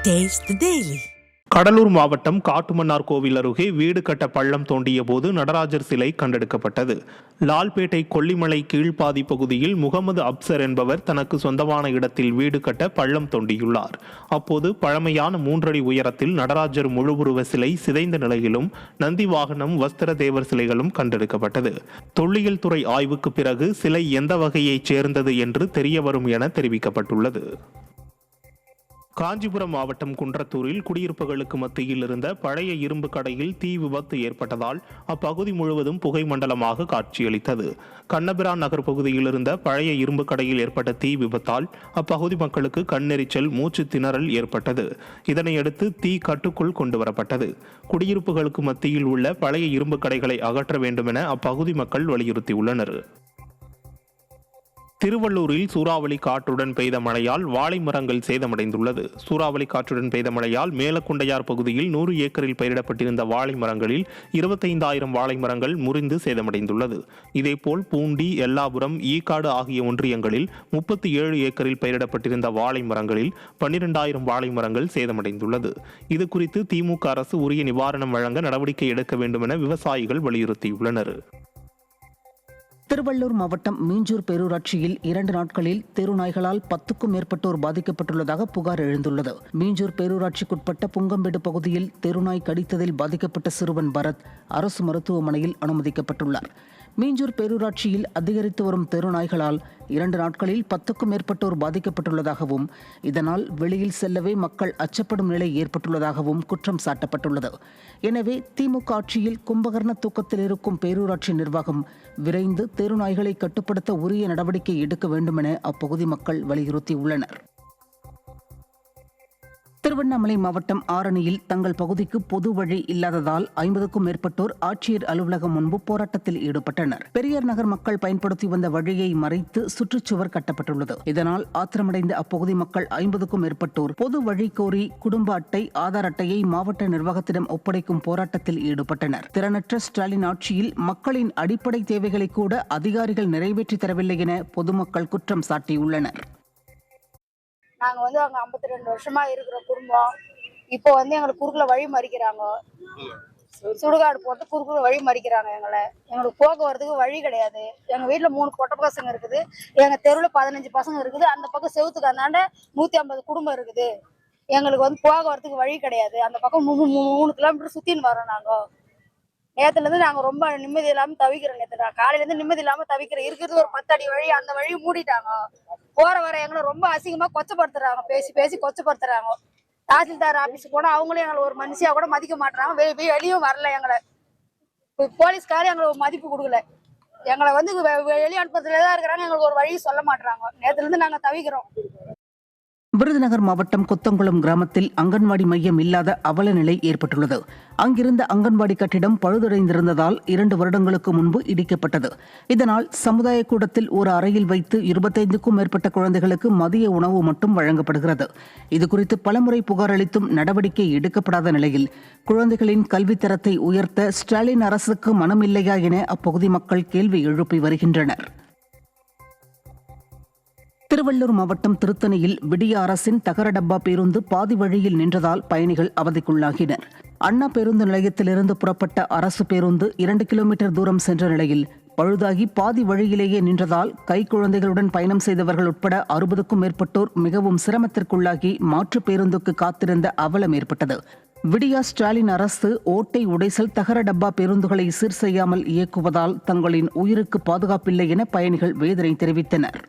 Taste the Daily. Cuddalore மாவட்டம் காட்டுமன்னார் கோவில் அருகே வீடு கட்ட பள்ளம் தோண்டிய போது நடராஜர் சிலை கண்டெடுக்கப்பட்டது. லால்பேட்டை கொல்லிமலை கீழ்ப்பாதி பகுதியில் முகமது அப்சர் என்பவர் தனக்கு சொந்தமான இடத்தில் வீடு கட்ட பள்ளம் தோண்டியுள்ளார். அப்போது பழமையான 3 அடி உயரத்தில் நடராஜர் முழுவுருவ சிலை சிதைந்த நிலையிலும் நந்தி வாகனம் வஸ்திர தேவர் சிலைகளும் கண்டெடுக்கப்பட்டது. தொல்லியல் துறை ஆய்வுக்கு பிறகு சிலை எந்த வகையைச் சேர்ந்தது என்று தெரியவரும் என தெரிவிக்கப்பட்டுள்ளது. காஞ்சிபுரம் மாவட்டம் குன்றத்தூரில் குடியிருப்புகளுக்கு மத்தியில் இருந்த பழைய இரும்பு கடையில் தீ விபத்து ஏற்பட்டதால் அப்பகுதி முழுவதும் புகை மண்டலமாக காட்சியளித்தது. கண்ணபிரான் நகர் பகுதியில் இருந்த பழைய இரும்பு கடையில் ஏற்பட்ட தீ விபத்தால் அப்பகுதி மக்களுக்கு கண்ணெரிச்சல், மூச்சு திணறல் ஏற்பட்டது. இதனையடுத்து தீ கட்டுக்குள் கொண்டுவரப்பட்டது. குடியிருப்புகளுக்கு மத்தியில் உள்ள பழைய இரும்பு கடைகளை அகற்ற வேண்டும் என அப்பகுதி மக்கள் வலியுறுத்தியுள்ளனர். திருவள்ளூரில் சூறாவளி காற்றுடன் பெய்த மழையால் வாழை மரங்கள் சேதமடைந்துள்ளது. சூறாவளி காற்றுடன் பெய்த மழையால் மேலக்குண்டையார் பகுதியில் 100 ஏக்கரில் பயிரிடப்பட்டிருந்த வாழை மரங்களில் 25,000 வாழை மரங்கள் முறிந்து சேதமடைந்துள்ளது. இதேபோல் பூண்டி, எல்லாபுரம், ஈக்காடு ஆகிய ஒன்றியங்களில் 37 ஏக்கரில் பயிரிடப்பட்டிருந்த வாழை மரங்களில் 12,000 வாழை மரங்கள் சேதமடைந்துள்ளது. இதுகுறித்து திமுக அரசு உரிய நிவாரணம் வழங்க நடவடிக்கை எடுக்க வேண்டும் என விவசாயிகள் வலியுறுத்தியுள்ளனர். திருவள்ளூர் மாவட்டம் மீஞ்சூர் பேரூராட்சியில் 2 நாட்களில் தெருநாய்களால் 10க்கும் மேற்பட்டோர் பாதிக்கப்பட்டுள்ளதாக புகார் எழுந்துள்ளது. மீஞ்சூர் பேரூராட்சிக்குட்பட்ட புங்கம்பேடு பகுதியில் தெருநாய் கடித்ததில் பாதிக்கப்பட்ட சிறுவன் பரத் அரசு மருத்துவமனையில் அனுமதிக்கப்பட்டுள்ளார். மீஞ்சூர் பேரூராட்சியில் அதிகரித்து வரும் தெருநாய்களால் 2 நாட்களில் 10க்கும் மேற்பட்டோர் பாதிக்கப்பட்டுள்ளதாகவும் இதனால் வெளியில் செல்லவே மக்கள் அச்சப்படும் நிலை ஏற்பட்டுள்ளதாகவும் குற்றம் சாட்டப்பட்டுள்ளது. எனவே திமுக ஆட்சியில் கும்பகர்ண தூக்கத்தில் இருக்கும் பேரூராட்சி நிர்வாகம் விரைந்து தெருநாய்களை கட்டுப்படுத்த உரிய நடவடிக்கை எடுக்க வேண்டும் என அப்பகுதி மக்கள் வலியுறுத்தியுள்ளனர். திருவண்ணாமலை மாவட்டம் ஆரணியில் தங்கள் பகுதிக்கு பொது வழி இல்லாததால் 50க்கும் மேற்பட்டோர் ஆட்சியர் அலுவலகம் முன்பு போராட்டத்தில் ஈடுபட்டனர். பெரியார் நகர் மக்கள் பயன்படுத்தி வந்த வழியை மறைத்து சுற்றுச்சுவர் கட்டப்பட்டுள்ளது. இதனால் ஆத்திரமடைந்த அப்பகுதி மக்கள் 50க்கும் மேற்பட்டோர் பொது வழி கோரி குடும்ப அட்டை, ஆதார் அட்டையை மாவட்ட நிர்வாகத்திடம் ஒப்படைக்கும் போராட்டத்தில் ஈடுபட்டனர். திறனற்ற ஸ்டாலின் ஆட்சியில் மக்களின் அடிப்படை தேவைகளை கூட அதிகாரிகள் நிறைவேற்றி தரவில்லை என பொதுமக்கள் குற்றம் சாட்டியுள்ளனர். நாங்கள் அங்கே 52 வருஷமா இருக்கிற குடும்பம். இப்போ எங்களுக்கு குறுக்கில் வழி மறிக்கிறாங்க. சுடுகாடு போட்டு குறுக்குல வழி மறிக்கிறாங்க. எங்களுக்கு போக்குவரத்துக்கு வழி கிடையாது. எங்கள் வீட்டில் 3 பொட்டை பசங்க இருக்குது. எங்கள் தெருவில் 15 பசங்க இருக்குது. அந்த பக்கம் செவுத்துக்கு அந்தாண்ட 150 குடும்பம் இருக்குது. எங்களுக்கு போக்குவரத்துக்கு வழி கிடையாது. அந்த பக்கம் 3 கிலோமீட்டர் சுற்றின்னு வரோம். நாங்கள் நேற்றுலேருந்து நாங்கள் ரொம்ப நிம்மதி இல்லாமல் தவிக்கிறோம். நேற்று காலையிலேருந்து நிம்மதி இல்லாமல் தவிக்கிறோம். இருக்கிறது ஒரு 10 அடி வழி, அந்த வழியை மூடிட்டாங்க. போற வர எங்களை ரொம்ப அசிங்கமா கொச்சப்படுத்துறாங்க. பேசி பேசி கொச்சப்படுத்துறாங்க. தாசில்தார் ஆபீஸ் போனா அவங்களும் எங்களை ஒரு மனுஷியா கூட மதிக்க மாட்டாங்க. வெளியும் வரல. எங்களை போலீஸ்காரர் எங்களுக்கு மதிப்பு கொடுக்கல. எங்களை வெளியே அனுப்புறதுலதான் இருக்கிறாங்க. எங்களுக்கு ஒரு வழி சொல்ல மாட்டாங்க. நேத்துல இருந்து நாங்க தவிக்கிறோம். விருதுநகர் மாவட்டம் கொத்தங்குளம் கிராமத்தில் அங்கன்வாடி மையம் இல்லாத அவல நிலை ஏற்பட்டுள்ளது. அங்கிருந்த அங்கன்வாடி கட்டிடம் பழுதடைந்திருந்ததால் 2 வருடங்களுக்கு முன்பு இடிக்கப்பட்டது. இதனால் சமுதாய கூடத்தில் ஒரு அறையில் வைத்து 25க்கும் மேற்பட்ட குழந்தைகளுக்கு மதிய உணவு மட்டும் வழங்கப்படுகிறது. இதுகுறித்து பலமுறை புகார் அளித்தும் நடவடிக்கை எடுக்கப்படாத நிலையில் குழந்தைகளின் கல்வித்தரத்தை உயர்த்த ஸ்டாலின் அரசுக்கு மனமில்லையா என அப்பகுதி மக்கள் கேள்வி எழுப்பி வருகின்றனர். திருவள்ளூர் மாவட்டம் திருத்தணியில் விடிய அரசின் தகர டப்பா பேருந்து பாதி வழியில் நின்றதால் பயணிகள் அவதிக்குள்ளாகினர். அண்ணா பேருந்து நிலையத்திலிருந்து புறப்பட்ட அரசு பேருந்து 2 கிலோமீட்டர் தூரம் சென்ற நிலையில் பழுதாகி பாதி வழியிலேயே நின்றதால் கைக்குழந்தைகளுடன் பயணம் செய்தவர்கள் உட்பட 60க்கும் மேற்பட்டோர் மிகவும் சிரமத்திற்குள்ளாகி மாற்று பேருந்துக்கு காத்திருந்த அவலம் ஏற்பட்டது. விடியா ஸ்டாலின் அரசு ஓட்டை உடைசல் தகர டப்பா பேருந்துகளை சீர் செய்யாமல் இயக்குவதால் தங்களின் உயிருக்கு பாதுகாப்பில்லை என பயணிகள் வேதனை தெரிவித்தனர்.